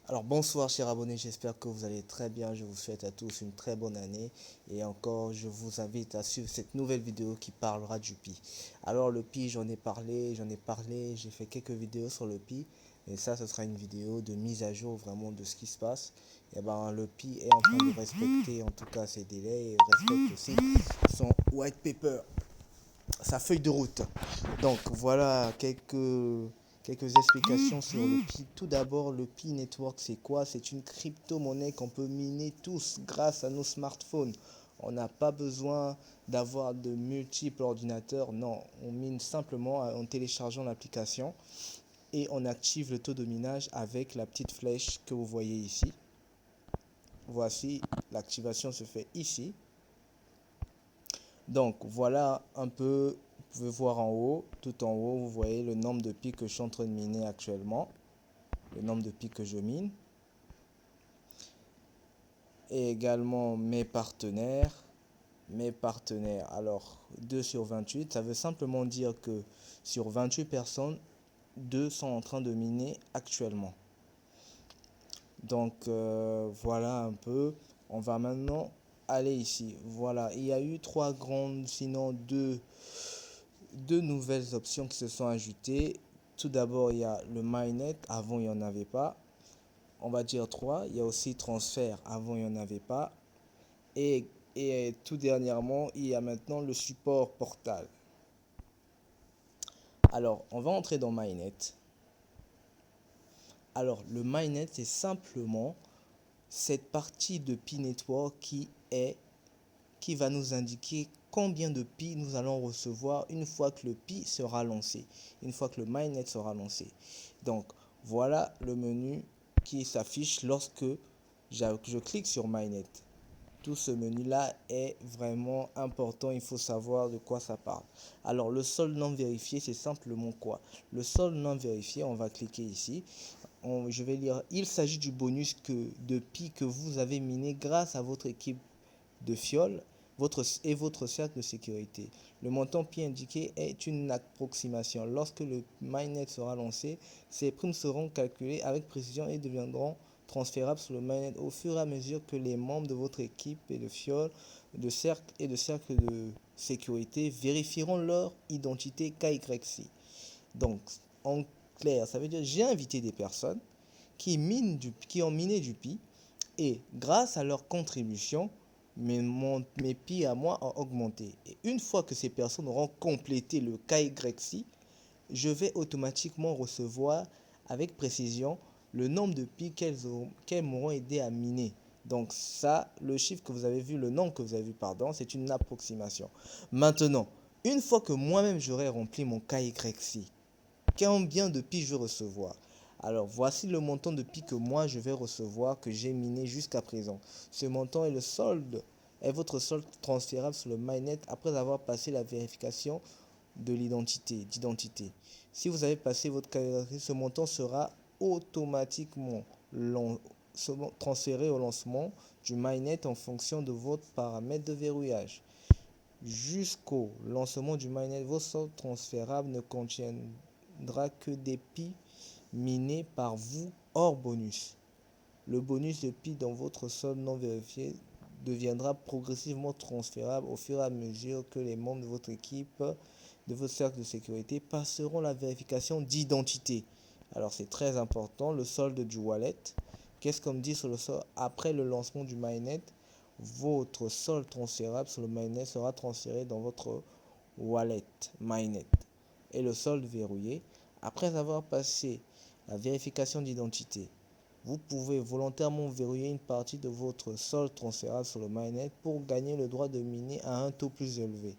Alors bonsoir chers abonnés, j'espère que vous allez très bien. Je vous souhaite à tous une très bonne année. Et encore, je vous invite à suivre cette nouvelle vidéo qui parlera du Pi. Alors le Pi, j'en ai parlé, j'ai fait quelques vidéos sur le Pi. Et ça, ce sera une vidéo de mise à jour vraiment de ce qui se passe. Et ben le Pi est en train de respecter en tout cas ses délais et respecte aussi son white paper, sa feuille de route. Donc voilà quelques explications sur le Pi. Tout d'abord, le Pi Network, c'est quoi? C'est une crypto-monnaie qu'on peut miner tous grâce à nos smartphones. On n'a pas besoin d'avoir de multiples ordinateurs. Non, on mine simplement en téléchargeant l'application et on active le taux de minage avec la petite flèche que vous voyez ici. Voici, l'activation se fait ici. Donc voilà un peu, vous pouvez voir en haut, tout en haut, vous voyez le nombre de pics que je suis en train de miner actuellement, le nombre de pics que je mine, et également mes partenaires. Mes partenaires, alors 2 sur 28, ça veut simplement dire que sur 28 personnes, 2 sont en train de miner actuellement. Donc voilà un peu, on va maintenant aller ici. Voilà, il y a eu trois grandes, sinon deux nouvelles options qui se sont ajoutées. Tout d'abord, il y a le MyNet. Avant, il n'y en avait pas. On va dire trois. Il y a aussi transfert. Avant, il n'y en avait pas. Et tout dernièrement, il y a maintenant le support portal. Alors, on va entrer dans MyNet. Alors, le MyNet, c'est simplement cette partie de Pi Network qui va nous indiquer combien de pi nous allons recevoir une fois que le pi sera lancé, une fois que le mainnet sera lancé. Donc voilà le menu qui s'affiche lorsque je clique sur mainnet. Tout ce menu là est vraiment important, il faut savoir de quoi ça parle. Alors le solde non vérifié, c'est simplement quoi? Le solde non vérifié, on va cliquer ici. Je vais lire, il s'agit du bonus de pi que vous avez miné grâce à votre équipe de fiole votre cercle de sécurité. Le montant pi indiqué est une approximation. Lorsque le mainnet sera lancé, ces primes seront calculées avec précision et deviendront transférables sur le mainnet au fur et à mesure que les membres de votre équipe et de fiole de cercle de sécurité vérifieront leur identité KYC. Donc, en clair, ça veut dire j'ai invité des personnes qui ont miné du pi et grâce à leur contribution, mes pi à moi ont augmenté. Et une fois que ces personnes auront complété le KYC, je vais automatiquement recevoir avec précision le nombre de pi qu'elles m'auront aidé à miner. Donc ça, le chiffre que vous avez vu, le nombre que vous avez vu, pardon, c'est une approximation. Maintenant, une fois que moi-même j'aurai rempli mon KYC, combien de pi je vais recevoir? Alors voici le montant de pi que moi je vais recevoir, que j'ai miné jusqu'à présent. Ce montant est le solde, est votre solde transférable sur le mainnet après avoir passé la vérification de d'identité. Si vous avez passé votre KYC, ce montant sera automatiquement transféré au lancement du mainnet en fonction de votre paramètre de verrouillage. Jusqu'au lancement du mainnet, vos soldes transférables ne contiendra que des pi minés par vous hors bonus. Le bonus de pi dans votre solde non vérifié deviendra progressivement transférable au fur et à mesure que les membres de votre équipe, de votre cercle de sécurité, passeront la vérification d'identité. Alors c'est très important, le solde du wallet. Qu'est-ce qu'on me dit sur le solde? Après le lancement du mainnet, votre solde transférable sur le mainnet sera transféré dans votre wallet mainnet. Et le solde verrouillé, après avoir passé la vérification d'identité, vous pouvez volontairement verrouiller une partie de votre solde transférable sur le mainnet pour gagner le droit de miner à un taux plus élevé.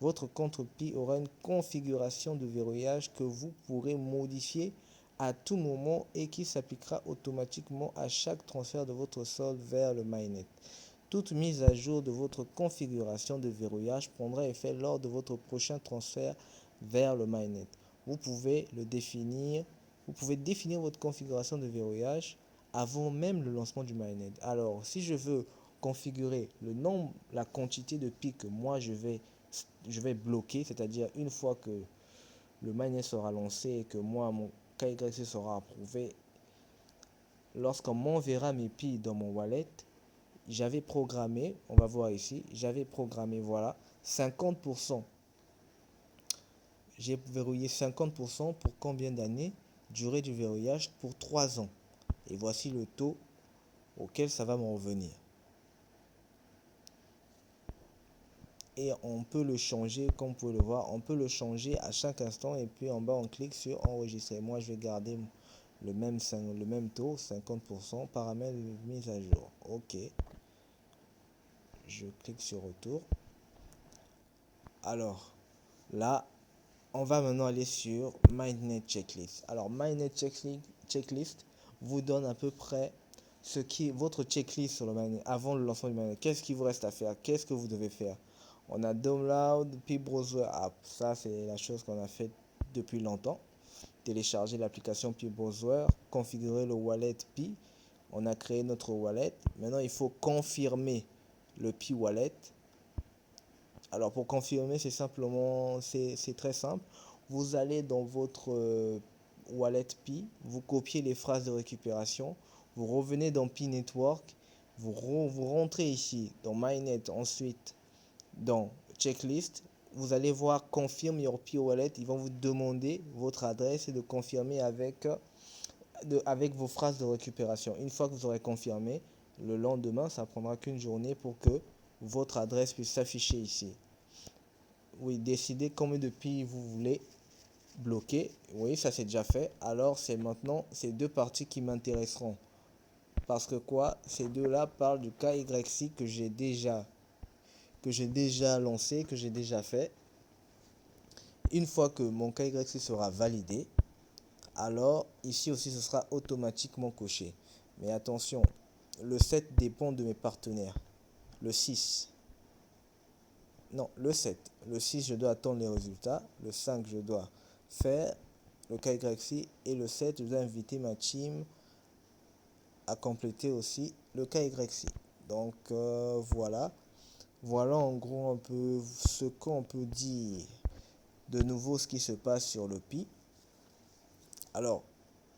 Votre compte Pi aura une configuration de verrouillage que vous pourrez modifier à tout moment et qui s'appliquera automatiquement à chaque transfert de votre solde vers le mainnet. Toute mise à jour de votre configuration de verrouillage prendra effet lors de votre prochain transfert vers le mainnet. Vous pouvez le définir, vous pouvez définir votre configuration de verrouillage avant même le lancement du mainnet. Alors, si je veux configurer le nombre, la quantité de pics que moi je vais bloquer, c'est-à-dire une fois que le mainnet sera lancé et que moi mon KYC sera approuvé, lorsqu'on m'enverra mes Pi dans mon wallet, j'avais programmé, on va voir ici, j'avais programmé, voilà, 50%. J'ai verrouillé 50% pour combien d'années? Durée du verrouillage pour 3 ans. Et voici le taux auquel ça va me revenir. Et on peut le changer, comme vous pouvez le voir, on peut le changer à chaque instant. Et puis en bas, on clique sur enregistrer. Moi, je vais garder le même taux, 50%, paramètres mise à jour. OK. Je clique sur retour. Alors, là, on va maintenant aller sur MineNet Checklist. Alors, MineNet Checklist vous donne à peu près ce qui est votre checklist sur le MineNet avant le lancement du MineNet. Qu'est-ce qu'il vous reste à faire? Qu'est-ce que vous devez faire? On a download Pi Browser App. Ça, c'est la chose qu'on a fait depuis longtemps. Télécharger l'application Pi Browser, configurer le wallet Pi. On a créé notre wallet. Maintenant, il faut confirmer le Pi Wallet. Alors pour confirmer, c'est simplement, c'est très simple. Vous allez dans votre wallet Pi, vous copiez les phrases de récupération, vous revenez dans Pi Network, vous rentrez ici dans MyNet, ensuite dans Checklist, vous allez voir Confirm your Pi Wallet. Ils vont vous demander votre adresse et de confirmer avec vos phrases de récupération. Une fois que vous aurez confirmé, le lendemain, ça prendra qu'une journée pour que votre adresse puisse s'afficher ici. Oui, décidez combien de Pi vous voulez bloquer. Oui, ça c'est déjà fait. Alors c'est maintenant ces deux parties qui m'intéresseront. Parce que quoi? Ces deux-là parlent du KYC que j'ai déjà lancé, que j'ai déjà fait. Une fois que mon KYC sera validé, alors ici aussi ce sera automatiquement coché. Mais attention, le 7 dépend de mes partenaires. Le 6. Non, le 7. Le 6, je dois attendre les résultats. Le 5, je dois faire le KYC. Et le 7, je dois inviter ma team à compléter aussi le KYC. Donc, voilà. Voilà en gros un peu ce qu'on peut dire de nouveau ce qui se passe sur le Pi. Alors,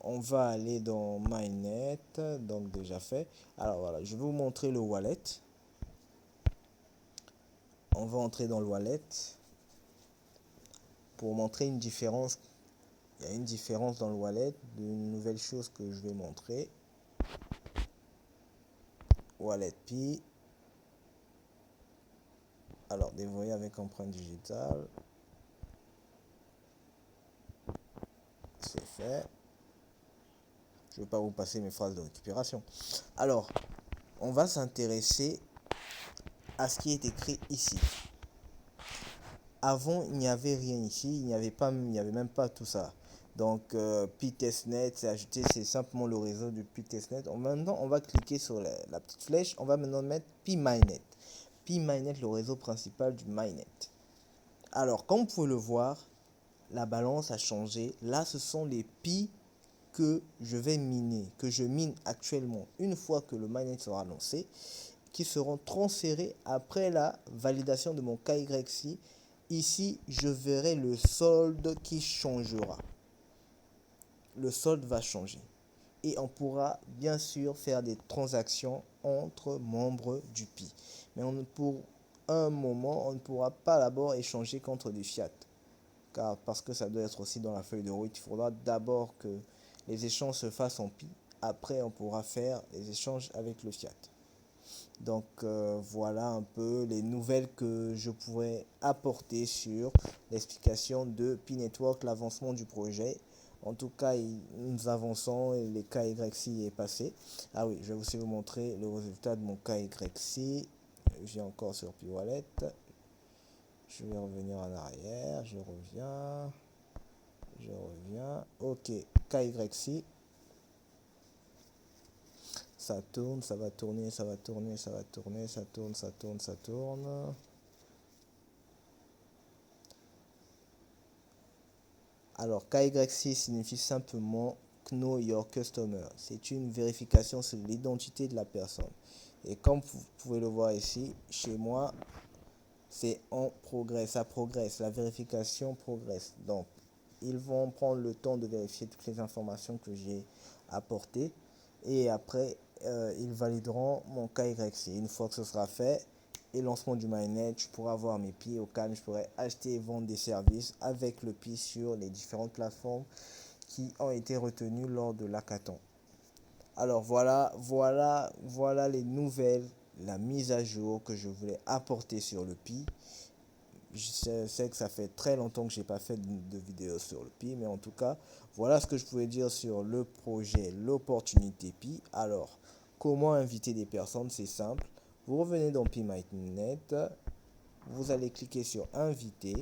on va aller dans MyNet. Donc, déjà fait. Alors, voilà, je vais vous montrer le wallet. On va entrer dans le wallet pour montrer une différence. Il y a une différence dans le wallet d'une nouvelle chose que je vais montrer. Wallet Pi. Alors, dévoyer avec empreinte digitale. C'est fait. Je ne vais pas vous passer mes phrases de récupération. Alors, on va s'intéresser à ce qui est écrit ici. Avant, il n'y avait rien ici. Il n'y avait même pas tout ça. Donc, Pi-Testnet, c'est ajouté, c'est simplement le réseau du Pi-Testnet. Maintenant, on va cliquer sur la petite flèche. On va maintenant mettre Pi-MyNet. Pi-MyNet, le réseau principal du MyNet. Alors, comme vous pouvez le voir, la balance a changé. Là, ce sont les Pi que je vais miner, que je mine actuellement. Une fois que le MyNet sera lancé, qui seront transférés après la validation de mon KYC. Ici, je verrai le solde qui changera. Le solde va changer. Et on pourra bien sûr faire des transactions entre membres du Pi. Mais pour un moment, on ne pourra pas d'abord échanger contre du fiat. Parce que ça doit être aussi dans la feuille de route. Il faudra d'abord que les échanges se fassent en Pi. Après, on pourra faire les échanges avec le fiat. Donc voilà un peu les nouvelles que je pourrais apporter sur l'explication de Pi Network, l'avancement du projet. En tout cas, nous avançons et le KYC est passé. Ah oui, je vais aussi vous montrer le résultat de mon KYC. Je viens encore sur Pi Wallet. Je vais revenir en arrière. Je reviens. Ok, KYC. Ça tourne, ça va tourner, ça va tourner, ça va tourner, ça tourne, ça tourne, ça tourne. Alors, KYC signifie simplement Know Your Customer. C'est une vérification sur l'identité de la personne. Et comme vous pouvez le voir ici, chez moi, c'est en progrès, ça progresse, la vérification progresse. Donc, ils vont prendre le temps de vérifier toutes les informations que j'ai apportées. et après ils valideront mon KYC. Une fois que ce sera fait et lancement du mainnet, je pourrai avoir mes Pi au calme, je pourrai acheter et vendre des services avec le Pi sur les différentes plateformes qui ont été retenues lors de l'hackathon. Alors voilà les nouvelles, la mise à jour que je voulais apporter sur le Pi. Je sais que ça fait très longtemps que j'ai pas fait de vidéo sur le Pi, mais en tout cas, voilà ce que je pouvais dire sur le projet, l'opportunité Pi. Alors, comment inviter des personnes? C'est simple. Vous revenez dans Pi Mainnet, vous allez cliquer sur inviter.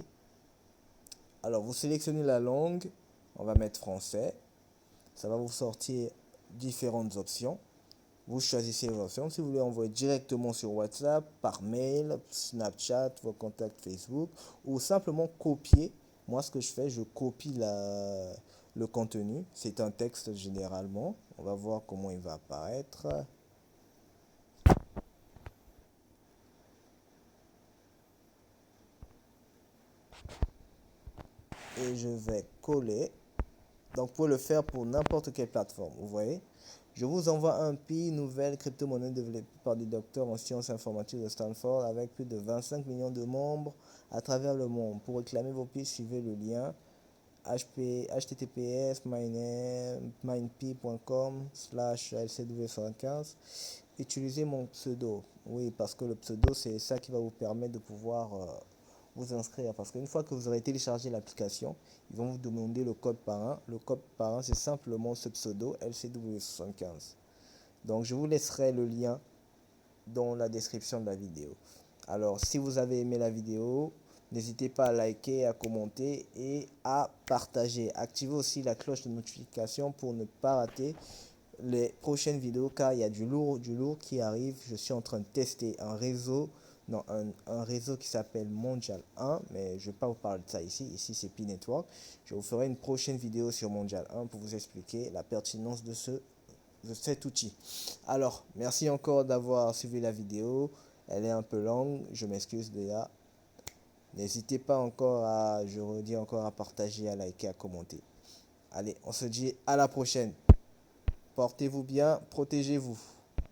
Alors, vous sélectionnez la langue, on va mettre français. Ça va vous sortir différentes options. Vous choisissez vos options. Si vous voulez envoyer directement sur WhatsApp, par mail, Snapchat, vos contacts Facebook, ou simplement copier. Moi, ce que je fais, je copie le contenu. C'est un texte généralement. On va voir comment il va apparaître. Et je vais coller. Donc, vous pouvez le faire pour n'importe quelle plateforme. Vous voyez? Je vous envoie un Pi, nouvelle crypto-monnaie développée par des docteurs en sciences informatiques de Stanford avec plus de 25 millions de membres à travers le monde. Pour réclamer vos Pi, suivez le lien https minepi.com/lcw75. Utilisez mon pseudo. Oui, parce que le pseudo, c'est ça qui va vous permettre de pouvoir vous inscrire. Parce qu'une fois que vous aurez téléchargé l'application, ils vont vous demander le code parrain. Le code parrain, c'est simplement ce pseudo LCW75. Donc, je vous laisserai le lien dans la description de la vidéo. Alors, si vous avez aimé la vidéo, n'hésitez pas à liker, à commenter et à partager. Activez aussi la cloche de notification pour ne pas rater les prochaines vidéos car il y a du lourd qui arrive. Je suis en train de tester un réseau, non, un réseau qui s'appelle Mondial 1, mais je ne vais pas vous parler de ça ici. Ici, c'est Pi Network. Je vous ferai une prochaine vidéo sur Mondial 1 pour vous expliquer la pertinence de cet outil. Alors, merci encore d'avoir suivi la vidéo. Elle est un peu longue, je m'excuse déjà. N'hésitez pas encore à, je redis encore, à partager, à liker, à commenter. Allez, on se dit à la prochaine. Portez-vous bien, protégez-vous.